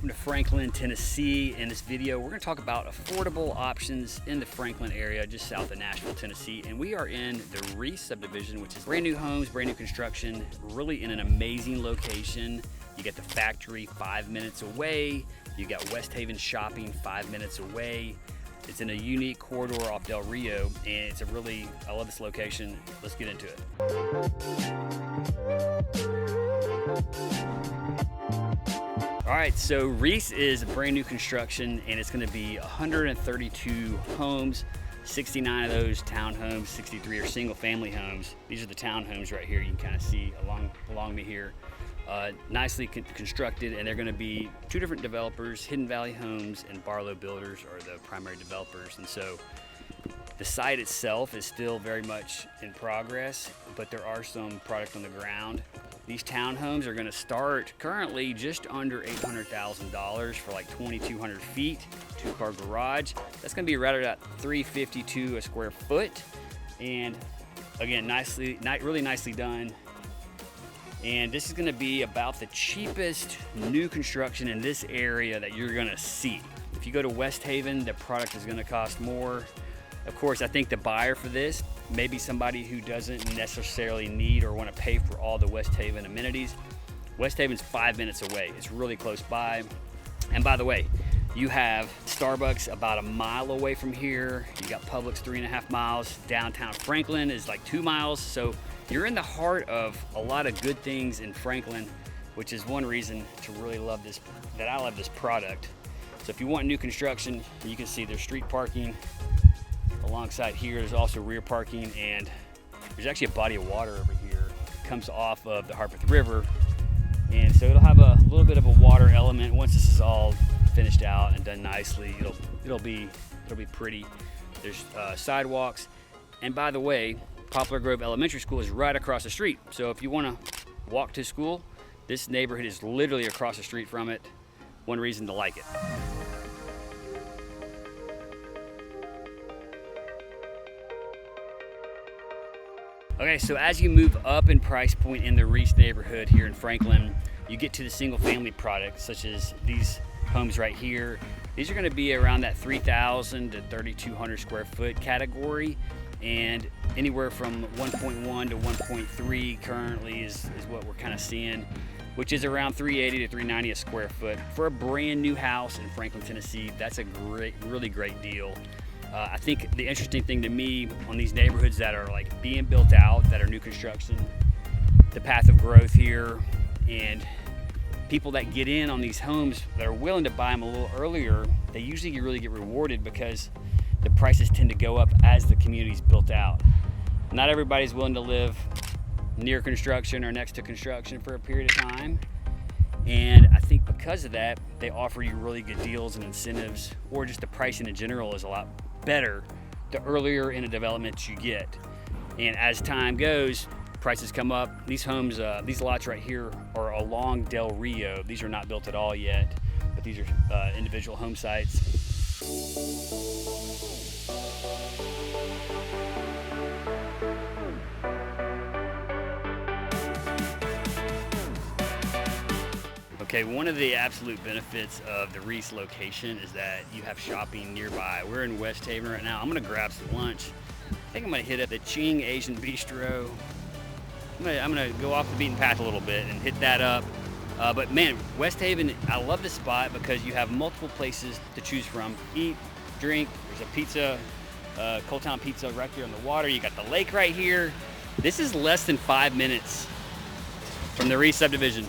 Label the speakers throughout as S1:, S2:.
S1: welcome to Franklin, Tennessee. In this video, we're going to talk about affordable options in the Franklin area, just south of Nashville, Tennessee. And we are in the Reese subdivision, which is brand new homes, brand new construction, really in an amazing location. You get the factory 5 minutes away. You got Westhaven shopping 5 minutes away. It's in a unique corridor off Del Rio, and it's I love this location. Let's get into it. All right, so Reese is brand new construction, and it's gonna be 132 homes, 69 of those townhomes, 63 are single family homes. These are the townhomes right here. You can kind of see along me here. Nicely constructed, and they're gonna be two different developers. Hidden Valley Homes and Barlow Builders are the primary developers. And so the site itself is still very much in progress, but there are some product on the ground. These townhomes are gonna start currently just under $800,000 for like 2,200 feet, 2-car garage. That's gonna be right at $352 a square foot. And again, really nicely done. And this is gonna be about the cheapest new construction in this area that you're gonna see. If you go to Westhaven, the product is gonna cost more. Of course, I think the buyer for this may be somebody who doesn't necessarily need or wanna pay for all the Westhaven amenities. Westhaven's 5 minutes away. It's really close by. And by the way, you have Starbucks about a mile away from here. You got Publix 3.5 miles. Downtown Franklin is like 2 miles. So you're in the heart of a lot of good things in Franklin, which is one reason to really love this, that I love this product. So if you want new construction, you can see there's street parking alongside here. There's also rear parking, and there's actually a body of water over here. It comes off of the Harpeth River. And so it'll have a little bit of a water element. Once this is all finished out and done nicely, it'll be pretty. There's sidewalks. And by the way, Poplar Grove Elementary School is right across the street. So if you want to walk to school, this neighborhood is literally across the street from it. One reason to like it. Okay, so as you move up in price point in the Reese neighborhood here in Franklin, you get to the single family products, such as these homes right here. These are gonna be around that 3,000 to 3,200 square foot category, and anywhere from 1.1 to 1.3 currently is what we're kind of seeing, which is around 380 to 390 a square foot. For a brand new house in Franklin, Tennessee, that's a really great deal. I think the interesting thing to me on these neighborhoods that are like being built out, that are new construction, the path of growth here, and people that get in on these homes that are willing to buy them a little earlier, they usually really get rewarded because the prices tend to go up as the community's built out. Not everybody's willing to live near construction or next to construction for a period of time. And I think because of that, they offer you really good deals and incentives, or just the pricing in general is a lot better the earlier in a development you get. And as time goes, prices come up. These homes, these lots right here are along Del Rio. These are not built at all yet, but these are individual home sites. Okay, one of the absolute benefits of the Reese location is that you have shopping nearby. We're in Westhaven right now. I'm gonna grab some lunch. I think I'm gonna hit up the Ching Asian Bistro. I'm gonna go off the beaten path a little bit and hit that up. But man, Westhaven, I love this spot because you have multiple places to choose from. Eat, drink, there's a pizza, Cold Town Pizza right here on the water. You got the lake right here. This is less than 5 minutes from the Reese subdivision.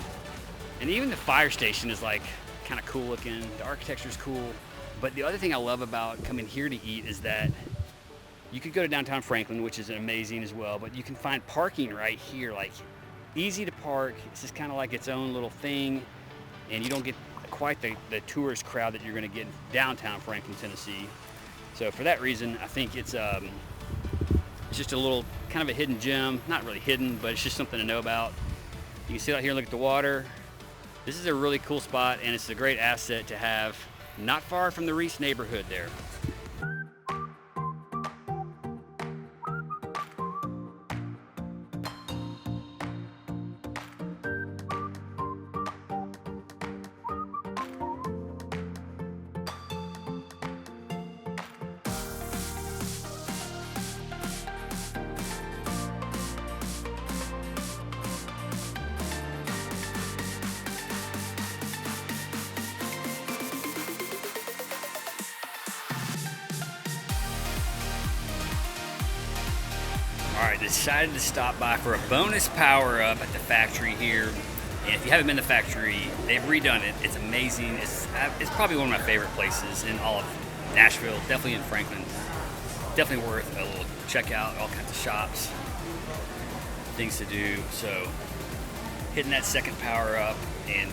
S1: And even the fire station is like kind of cool looking. The architecture is cool. But the other thing I love about coming here to eat is that you could go to downtown Franklin, which is amazing as well, but you can find parking right here, like easy to park. It's just kind of like its own little thing, and you don't get quite the tourist crowd that you're gonna get in downtown Franklin, Tennessee. So for that reason, I think it's just a little kind of a hidden gem. Not really hidden, but it's just something to know about. You can sit out here and look at the water. This is a really cool spot, and it's a great asset to have not far from the Reese neighborhood there. All right, decided to stop by for a bonus power up at the factory here. And if you haven't been to the factory, they've redone it. It's amazing. It's probably one of my favorite places in all of Nashville, definitely in Franklin. Definitely worth a little check out, all kinds of shops, things to do. So hitting that second power up. And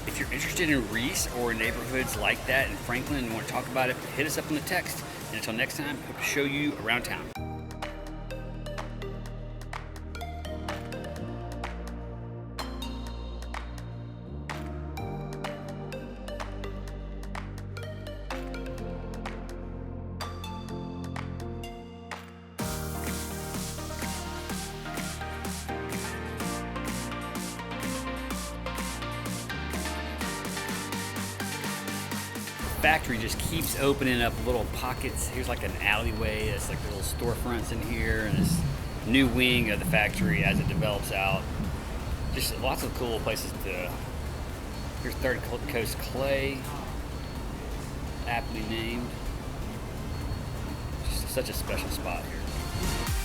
S1: if you're interested in Reese or neighborhoods like that in Franklin and want to talk about it, hit us up in the text. And until next time, hope to show you around town. Factory just keeps opening up little pockets. Here's like an alleyway. It's like little storefronts in here, and this new wing of the factory as it develops out. Just lots of cool places to. Here's Third Coast Clay, aptly named. Just such a special spot here.